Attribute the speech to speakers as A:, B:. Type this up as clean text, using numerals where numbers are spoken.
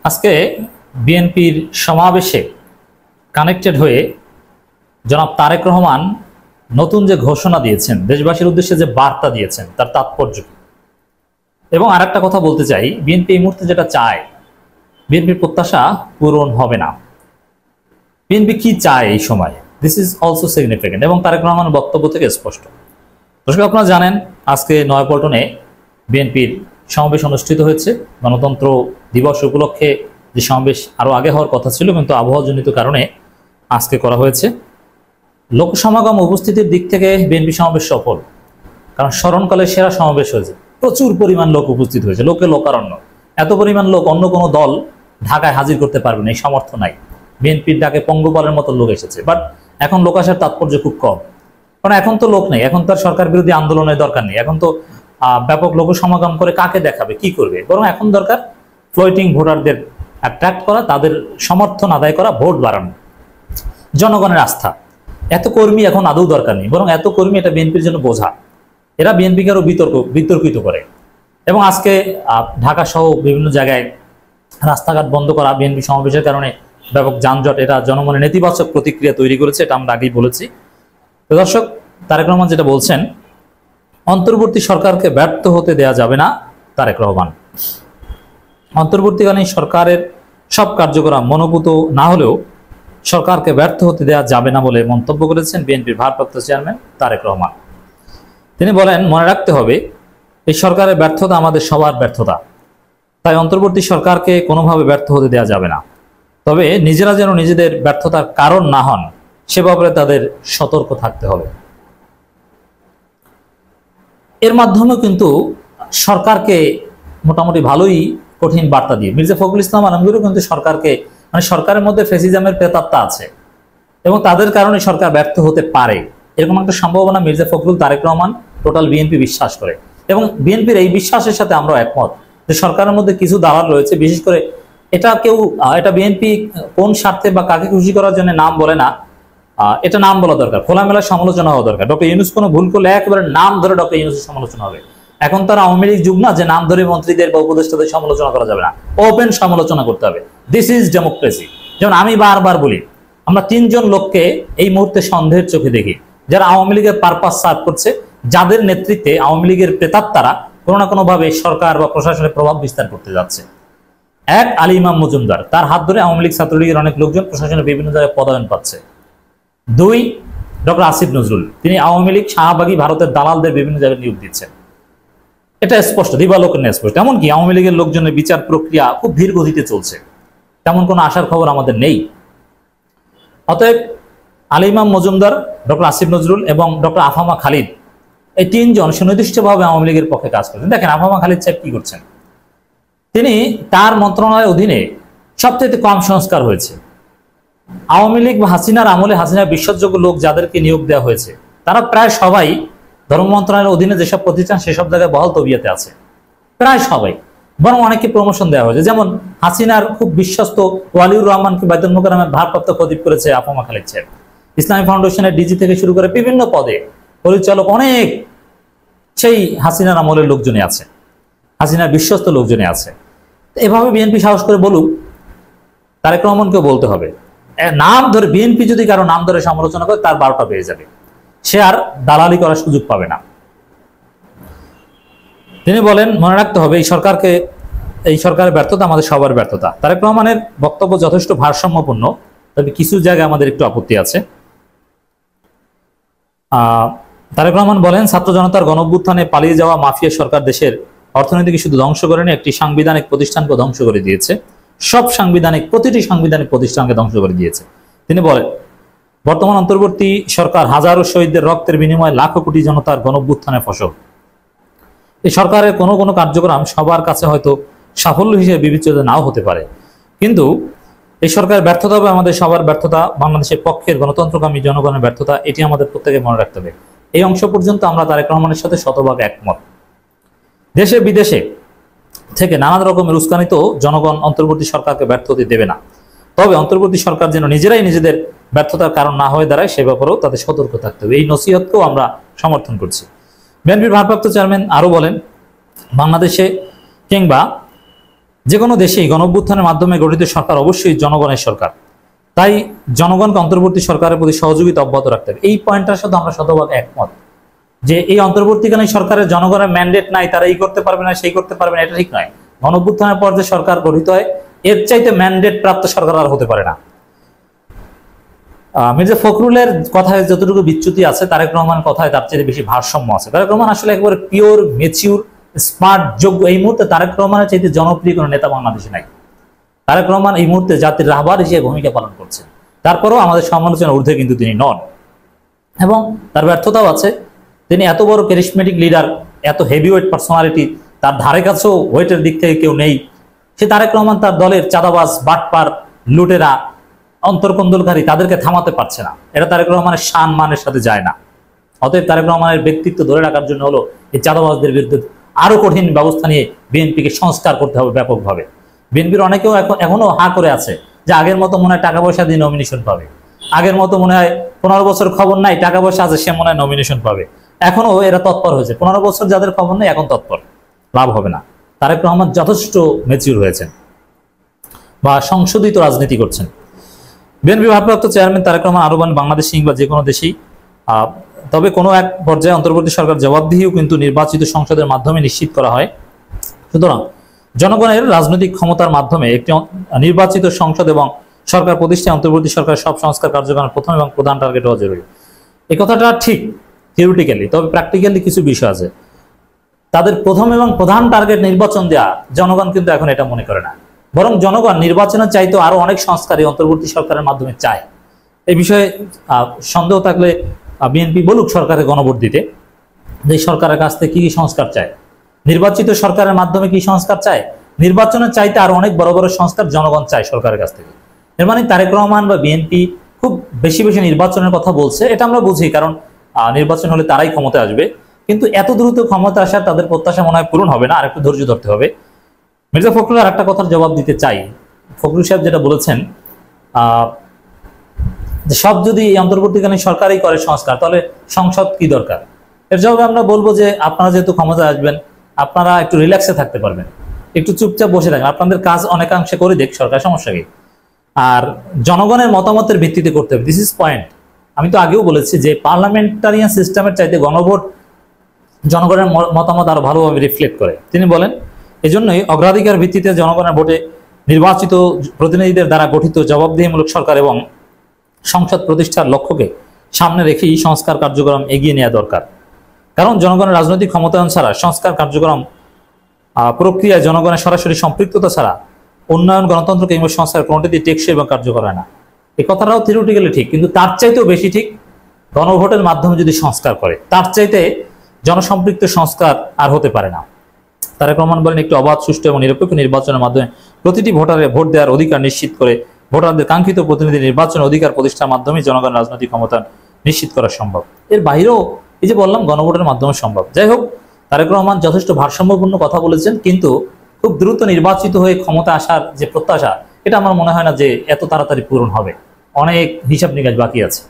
A: আজকে বিএনপির সমাবেশে কানেক্টেড হয়ে জনাব তারেক রহমান নতুন যে ঘোষণা দিয়েছেন, দেশবাসীর উদ্দেশ্যে যে বার্তা দিয়েছেন, তার তাৎপর্য কি? এবং আরেকটা কথা বলতে চাই, বিএনপি এই মুহূর্তে যেটা চায়, বিএনপির প্রত্যাশা পূরণ হবে না। বিএনপি কি চায় এই সময়, দিস ইজ অলসো সিগনিফিকেন্ট এবং তারেক রহমানের বক্তব্য থেকে স্পষ্ট। দর্শক, আপনারা জানেন আজকে নয়াপল্টনে বিএনপির সমাবেশ অনুষ্ঠিত হয়েছে। গণতন্ত্র দিবস উপলক্ষে যে সমাবেশ আরও আগে হওয়ার কথা ছিল, কিন্তু আবহাওয়াজনিত কারণে আজকে করা হয়েছে। লোকসমাগম উপস্থিতির দিক থেকে বিএনপি সমাবেশ সফল, কারণ স্মরণকালের সেরা সমাবেশ হয়েছে। প্রচুর পরিমাণ লোক উপস্থিত হয়েছে, লোকে লোকারণ্য। এত পরিমাণ লোক অন্য কোনো দল ঢাকায় হাজির করতে পারবে না, এই সামর্থ্য নাই। বিএনপির ডাকে পঙ্গপালের মতো লোক এসেছে, বাট এখন লোক আসার তাৎপর্য খুব কম, কারণ এখন তো লোক নেই। এখন তার সরকার বিরোধী আন্দোলনের দরকার নেই। এখন তো ব্যাপক লোক সমাগম করে কাকে দেখাবে, কি করবে? বরং এখন দরকার ফ্লোটিং ভোটারদের অ্যাট্রাক্ট করা, তাদের সমর্থন আদায় করা, ভোট বাড়ানো, জনগণের আস্থা। এত কর্মী এখন আদৌ দরকার নেই, বরং এত কর্মী এটা বিএনপির জন্য বোঝা। এরা বিএনপিকে আরো বিতর্কিত করে। এবং আজকে ঢাকা সহ বিভিন্ন জায়গায় রাস্তাঘাট বন্ধ করা, বিএনপি সমাবেশের কারণে ব্যাপক যানজট, এটা জনমনে নেতিবাচক প্রতিক্রিয়া তৈরি করেছে। এটা আমরা আগেই বলেছি। তো দর্শক, তারেক রহমান যেটা বলছেন, অন্তর্বর্তী সরকারকে ব্যর্থ হতে দেয়া যাবে না। তারেক রহমান অন্তর্বর্তীকালীন সরকারের সব কার্যক্রম মনোভূত না হলেও সরকারকে ব্যর্থ হতে দেওয়া যাবে না বলে মন্তব্য করেছেন বিএনপির ভারপ্রাপ্ত চেয়ারম্যান তারেক রহমান। তিনি বলেন, মনে রাখতে হবে এই সরকারের ব্যর্থতা আমাদের সবার ব্যর্থতা, তাই অন্তর্বর্তী সরকারকে কোনোভাবে ব্যর্থ হতে দেওয়া যাবে না। তবে নিজেরা যেন নিজেদের ব্যর্থতার কারণ না হন, সে ব্যাপারে তাদের সতর্ক থাকতে হবে। এর মাধ্যমে কিন্তু সরকারকে মোটামুটি ভালোই কঠিন বার্তা দিয়ে মির্জা ফখরুল ইসলাম আলমগীরও কিন্তু সরকারকে, মানে সরকারের মধ্যে ফ্যাসিজমের প্রেতাত্মা আছে এবং তাদের কারণে সরকার ব্যর্থ হতে পারে, এরকম একটা সম্ভাবনা মির্জা ফখরুল, তারেক রহমান, টোটাল বিএনপি বিশ্বাস করে। এবং বিএনপির এই বিশ্বাসের সাথে আমরা একমত যে সরকারের মধ্যে কিছু দালাল রয়েছে। বিশেষ করে এটা বিএনপি কোন স্বার্থে বা কাকে খুশি করার জন্য নাম বলে না, এটা নাম বলা দরকার, খোলামেলা সমালোচনা হওয়া দরকার। ডক্টর ইউনূস কোনো ভুল করলে একেবারে নাম ধরে ডক্টর ইউনূসের সমালোচনা হবে। এখন তার আওয়ামী লীগ যুগ না যে নাম ধরে মন্ত্রীদের বা উপদেষ্টাদের সমালোচনা করা যাবে না, ওপেন সমালোচনা করতে হবে। This is democracy. যেমন আমি বারবার বলি, আমরা তিনজন লোককে এই মুহূর্তে সন্দেহের চোখে দেখি, যারা আওয়ামী লীগের পারপাস সার্ভ করছে, যাদের নেতৃত্বে আওয়ামী লীগের প্রেতাত্মারা কোনো না কোনোভাবে সরকার বা প্রশাসনের প্রভাব বিস্তার করতে যাচ্ছে। এক, আলী ইমাম মজুমদার, তার হাত ধরে আওয়ামী লীগ ছাত্রলীগের অনেক লোকজন প্রশাসনের বিভিন্ন জায়গায় পদায়ন পাচ্ছে। দুই, ডক্টর আসিফ নজরুল, তিনি আওয়ামী লীগ শাহবাগী ভারতের দালালদের বিভিন্ন জায়গায় নিয়োগ দিচ্ছেন। এটা স্পষ্ট, দিবালোকে স্পষ্ট। এমনকি আওয়ামী লীগের লোকজনের বিচার প্রক্রিয়া খুব ধীর গতিতে চলছে, তেমন কোনো আশার খবর আমাদের নেই। অতএব আলী ইমাম মজুমদার, ডক্টর আসিফ নজরুল এবং ডক্টর আফামা খালিদ, এই তিনজন সুনির্দিষ্টভাবে আওয়ামী লীগের পক্ষে কাজ করছেন। দেখেন আফামা খালিদ সাহেব কি করছেন, তিনি তার মন্ত্রণালয়ের অধীনে সবচেয়ে কম সংস্কার হয়েছে। আওয়ামী লীগ বা হাসিনার আমলে হাসিনার বিশ্বাসযোগ্য লোক যাদেরকে নিয়োগ দেওয়া হয়েছে, তারা প্রায় সবাই ধর্ম মন্ত্রণালয়ের অধীনে যেসব প্রতিষ্ঠান সেসব জায়গায় বহাল তবিয়াতে আছে, প্রায় সবাই। বরং অনেককে প্রমোশন দেওয়া হয়েছে। যেমন হাসিনার খুব বিশ্বস্ত ওয়ালিউর রহমানকে বাইতুল মোকাররমের ভারপ্রাপ্ত খতিব করেছে আফামা খালিদ সাহেব। ইসলামী ফাউন্ডেশনের ডিজি থেকে শুরু করে বিভিন্ন পদে পরিচালক অনেক সেই হাসিনার আমলের লোকজনই আছে, হাসিনার বিশ্বস্ত লোকজনই আছে। এভাবে বিএনপি সাহস করে বলুক, তারেক রহমানকেও বলতে হবে, নাম ধরে বিএনপি যদি কারো নাম ধরে সমালোচনা করে, তার 12টা বেড়ে যাবে, সে আর দালালি করার সুযোগ পাবে না। তিনি বলেন, মনে রাখতে হবে এই সরকারের ব্যর্থতা আমাদের সবার ব্যর্থতা। তারেক রহমানের বক্তব্য যথেষ্ট ভারসাম্যপূর্ণ, তবে কিছু জায়গায় আমাদের একটু আপত্তি আছে। তারেক রহমান বলেন, ছাত্র জনতার গণঅভ্যুত্থানে পালিয়ে যাওয়া মাফিয়া সরকার দেশের অর্থনীতিকে শুধু ধ্বংস করেনি, একটি সাংবিধানিক প্রতিষ্ঠানকে ধ্বংস করে দিয়েছে। প্রতিটি সাংবিধানিক প্রতিষ্ঠানকে ধ্বংস করে দিয়েছে। তিনি বলেন, বর্তমান অন্তর্বর্তী সরকার হাজারো শহীদদের রক্তের বিনিময়ে লাখো কোটি জনতার গণঅভ্যুত্থানের ফসল। এই সরকারের কোনো কোনো কার্যক্রম সবার কাছে হয়তো সাফল্য হিসেবে বিবেচিত নাও হতে পারে, কিন্তু এই সরকারের ব্যর্থতা হবে আমাদের সবার ব্যর্থতা, বাংলাদেশের পক্ষের গণতন্ত্রকামী জনগণের ব্যর্থতা। এটি আমাদের প্রত্যেকে মনে রাখতে হবে। এই অংশ পর্যন্ত আমরা তারেক রহমানের সাথে শতভাগ একমত। দেশে বিদেশে থেকে নানান রকমের উস্কানিত জনগণ অন্তর্বর্তী সরকারকে ব্যর্থ হতে দেবে না। তবে অন্তর্বর্তী সরকার যেন নিজেরাই নিজেদের ব্যর্থতার কারণ না হয়ে দাঁড়ায়, সে ব্যাপারেও তাদের সতর্ক থাকতে হবে। এই নসিহতকেও আমরা সমর্থন করছি। বিএনপির ভারপ্রাপ্ত চেয়ারম্যান আরও বলেন, বাংলাদেশে কিংবা যে কোনো দেশেই গণঅভ্যুত্থানের মাধ্যমে গঠিত সরকার অবশ্যই জনগণের সরকার, তাই জনগণকে অন্তর্বর্তী সরকারের প্রতি সহযোগিতা অব্যাহত রাখতে হবে। এই পয়েন্টটার সাথে আমরা শতভাগ একমত যে এই অন্তর্বর্তীকালীন সরকারের জনগণের ম্যান্ডেট নাই, তারা এই করতে পারবে না সেই করতে পারবে না, এটা ঠিক নয়। গণঅভ্যুত্থানের পর যে সরকার গঠিত হয় এর চাইতে ম্যান্ডেট প্রাপ্ত সরকার আর হতে পারে না। মির্জা ফখরুলের কথায় যতটুকু বিচ্যুতি আছে, তারেক রহমানের কথায় তার চেয়ে বেশি ভারসাম্য আছে। তারেক রহমান আসলে একেবারে পিওর, ম্যাচিউর, স্মার্ট, যোগ্য। এই মুহূর্তে তারেক রহমানের চাইতে জনপ্রিয় কোনো নেতা বাংলাদেশে নাই। তারেক রহমান এই মুহূর্তে জাতির রাহবার হিসেবে ভূমিকা পালন করছেন, তারপরেও আমাদের সমালোচনার ঊর্ধ্বে কিন্তু তিনি নন, এবং তার ব্যর্থতাও আছে। তিনি এত বড় ক্যারিসমেটিক লিডার, এত হেভিওয়েট পার্সোনালিটি, তার ধারে কাছেও ওয়েটের দিক থেকে কেউ নেই। সে তারেক রহমান তার দলের চাঁদাবাজ, বাটপার, লুটেরা, অন্তর্কন্দলকারী তাদেরকে থামাতে পারছে না। এটা তারেক রহমানের শান মানের সাথে যায় না। অতএব তারেক রহমানের ব্যক্তিত্ব ধরে রাখার জন্য হলো এই চাঁদাবাজদের বিরুদ্ধে আরো কঠিন ব্যবস্থা নিয়ে বিএনপিকে সংস্কার করতে হবে ব্যাপকভাবে। বিএনপির অনেকেও এখনো হা করে আছে যে আগের মতো মনে হয় টাকা পয়সা দিয়ে নমিনেশন পাবে, আগের মতো মনে হয় 15 বছর খবর নাই, টাকা পয়সা আছে, সে মনে হয় নমিনেশন পাবে। এখনো এরা তৎপর হয়েছে। 15 বছর যাদের খবর নেই এখন তৎপর, লাভ হবে না। তারেক রহমান যথেষ্ট ম্যাচিউর হয়েছেন বা সংশোধিত রাজনীতি করছেন। বিএনপি ভারপ্রাপ্ত চেয়ারম্যান তারেক রহমান আরো বলেন, বাংলাদেশে কিংবা যে কোনো দেশেই তবে কোনো এক পর্যায়ে অন্তর্বর্তী সরকার জবাবদিহিও কিন্তু নির্বাচিত সংসদের মাধ্যমে নিশ্চিত করা হয়। সুতরাং জনগণের রাজনৈতিক ক্ষমতার মাধ্যমে একটি নির্বাচিত সংসদ এবং সরকার প্রতিষ্ঠায় অন্তর্বর্তী সরকারের সব সংস্কার কার্যক্রমের প্রথম এবং প্রধান টার্গেট হওয়া জরুরি। এই কথাটা ঠিক থিওরিটিক্যালি, তবে প্র্যাকটিক্যালি কিছু বিষয় আছে। তাদের প্রথম এবং প্রধান টার্গেট নির্বাচন দেয়া, জনগণ কিন্তু এখন এটা মনে করে না, বরং জনগণ নির্বাচনের চাইতে আরো অনেক সংস্কার এই অন্তর্বর্তী সরকারের মাধ্যমে চায়। এই বিষয়ে সন্দেহ থাকলে বিএনপি বলুক সরকারের গণভোট দিতে, যে সরকারের কাছ থেকে কি কি সংস্কার চায়, নির্বাচিত সরকারের মাধ্যমে কি সংস্কার চায়। নির্বাচনের চাইতে আরো অনেক বড় বড় সংস্কার জনগণ চায় সরকারের কাছ থেকে। এর মানে তারেক রহমান বা বিএনপি খুব বেশি বেশি নির্বাচনের কথা বলছে, এটা আমরা বুঝি, কারণ নির্বাচন হলে তারাই ক্ষমতায় আসবে। কিন্তু এত দ্রুত ক্ষমতা আসার তাদের প্রত্যাশা মনে হয় পূরণ হবে না, আর একটু ধৈর্য ধরতে হবে। মির্জা ফখরুল আর একটা কথার জবাব দিতে চাই। ফখরুল সাহেব যেটা বলেছেন, যে সব যদি এই অন্তর্বর্তীকালীন সরকারই করে সংস্কার, তাহলে সংসদ কি দরকার। এর জবাবে আমরা বলবো যে আপনারা যেহেতু ক্ষমতায় আসবেন, আপনারা একটু রিল্যাক্সে থাকতে পারবেন, একটু চুপচাপ বসে থাকবেন, আপনাদের কাজ অনেকাংশে করে দেখ সরকার, সমস্যা কি। আর জনগণের মতামতের ভিত্তিতে করতে হবে, দিস ইজ পয়েন্ট। আমি তো আগেও বলেছি যে পার্লামেন্টারিয়ান সিস্টেমের চাইতে গণভোট জনগণের মতামত আরো ভালোভাবে রিফ্লেক্ট করে। তিনি বলেন, এজন্যই অগ্রাধিকার ভিত্তিতে জনগণের ভোটে নির্বাচিত প্রতিনিধিদের দ্বারা গঠিত জবাবদিহিমূলক সরকার এবং সংসদ প্রতিষ্ঠার লক্ষ্যকে সামনে রেখেই সংস্কার কার্যক্রম এগিয়ে নেওয়া দরকার। কারণ জনগণের রাজনৈতিক ক্ষমতায়ন ছাড়া, সংস্কার কার্যক্রম প্রক্রিয়ায় জনগণের সরাসরি সম্পৃক্ততা ছাড়া উন্নয়ন, গণতন্ত্র কিংবা সংস্কার কোনটিতে টেকসই এবং কার্যকর হয় না। এই কথাটাও থিওরিটিক্যালি ঠিক, কিন্তু তার চাইতেও বেশি ঠিক গণভোটের মাধ্যমে যদি সংস্কার করে, তার চাইতে জনসম্পৃক্ত সংস্কার আর হতে পারে না। তারেক রহমান বলেন, একটি অবাধ, সুষ্ঠু এবং নিরপেক্ষ নির্বাচনের মাধ্যমে প্রতিটি ভোটারের ভোট দেওয়ার অধিকার নিশ্চিত করে ভোটারদের কাঙ্ক্ষিত প্রতিনিধি নির্বাচনের অধিকার প্রতিষ্ঠার মাধ্যমে জনগণের রাজনৈতিক ক্ষমতা নিশ্চিত করা সম্ভব। এর বাইরেও এই যে বললাম গণভোটের মাধ্যমে সম্ভব। যাই হোক, তারেক রহমান যথেষ্ট ভারসাম্যপূর্ণ কথা বলেছেন, কিন্তু খুব দ্রুত নির্বাচিত হয়ে ক্ষমতা আসার যে প্রত্যাশা, এটা আমার মনে হয় না যে এত তাড়াতাড়ি পূরণ হবে। অনেক হিসাব নিকাশ বাকি আছে।